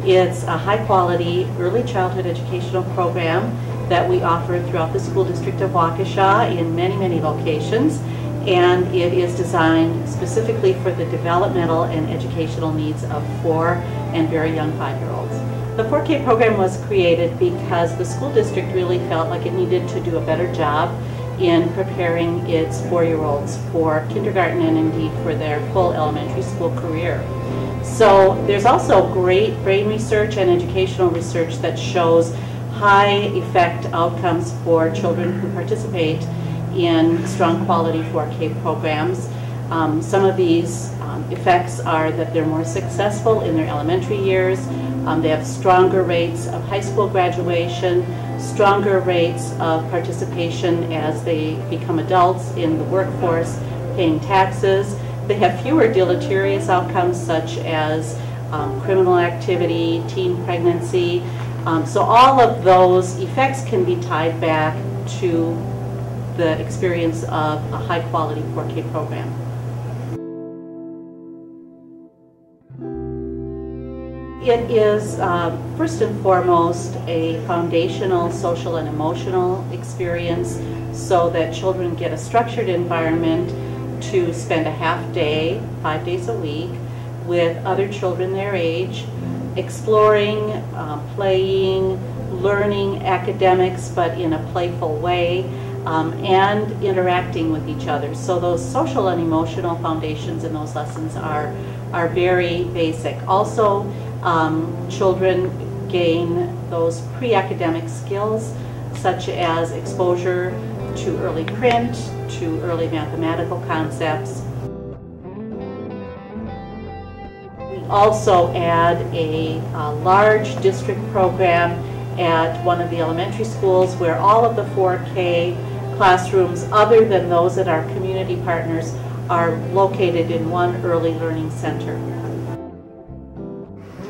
It's a high-quality early childhood educational program that we offer throughout the School District of Waukesha in many, many locations, and it is designed specifically for the developmental and educational needs of 4 and very young 5-year-olds. The 4K program was created because the school district really felt like it needed to do a better job in preparing its 4-year-olds for kindergarten and indeed for their full elementary school career. So there's also great brain research and educational research that shows high effect outcomes for children who participate in strong quality 4K programs. Some of these effects are that they're more successful in their elementary years. They have stronger rates of high school graduation, stronger rates of participation as they become adults in the workforce, paying taxes. They have fewer deleterious outcomes such as criminal activity, teen pregnancy. So all of those effects can be tied back to the experience of a high-quality 4K program. It is first and foremost a foundational social and emotional experience so that children get a structured environment to spend a half day, 5 days a week, with other children their age, exploring, playing, learning academics but in a playful way, and interacting with each other. So those social and emotional foundations in those lessons are very basic. Also, children gain those pre-academic skills such as exposure to early print, to early mathematical concepts. We also add a large district program at one of the elementary schools where all of the 4K classrooms other than those at our community partners are located in one early learning center.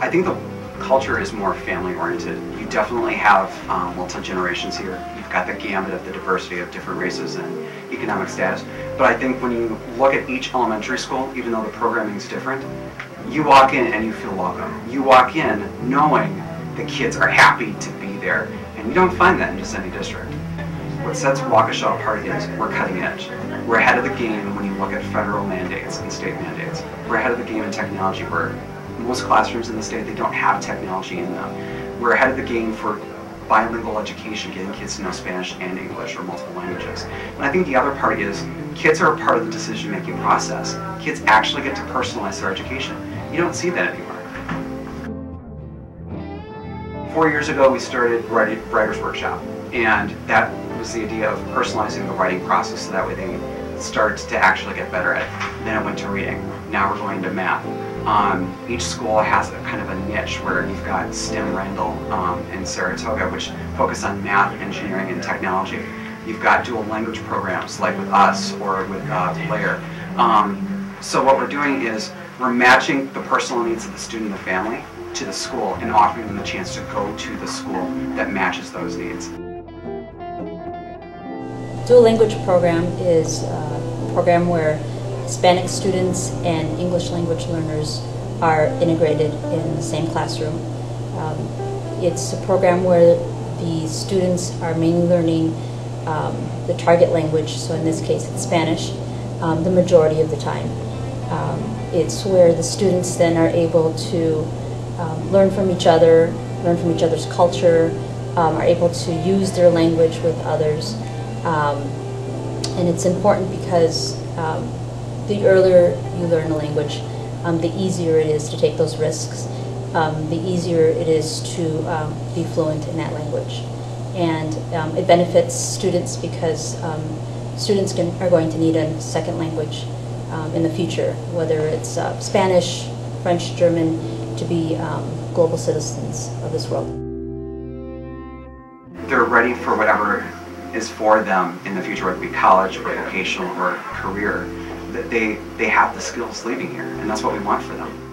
I think the culture is more family-oriented. You definitely have multi-generations here. You've got the gamut of the diversity of different races and economic status. But I think when you look at each elementary school, even though the programming is different, you walk in and you feel welcome. You walk in knowing the kids are happy to be there, and you don't find that in just any district. What sets Waukesha apart is we're cutting edge. We're ahead of the game when you look at federal mandates and state mandates. We're ahead of the game in technology where most classrooms in the state, they don't have technology in them. We're ahead of the game for bilingual education, getting kids to know Spanish and English or multiple languages. And I think the other part is kids are a part of the decision-making process. Kids actually get to personalize their education. You don't see that anymore. 4 years ago, we started Writer's Workshop, and that was the idea of personalizing the writing process so that way they start to actually get better at it. Then it went to reading. Now we're going to math. Each school has a kind of a niche where you've got STEM Randall in Saratoga, which focus on math, engineering, and technology. You've got dual language programs like with us or with Blair. So what we're doing is we're matching the personal needs of the student and the family to the school and offering them the chance to go to the school that matches those needs. Dual language program is a program where Hispanic students and English language learners are integrated in the same classroom. It's a program where the students are mainly learning the target language, so in this case it's Spanish, the majority of the time. It's where the students then are able to learn from each other, learn from each other's culture, are able to use their language with others. And it's important because the earlier you learn a language, the easier it is to take those risks, the easier it is to be fluent in that language. And it benefits students because students are going to need a second language in the future, whether it's Spanish, French, German, to be global citizens of this world. They're ready for whatever is for them in the future, whether it be college or vocational or career. They have the skills leaving here, and that's what we want for them.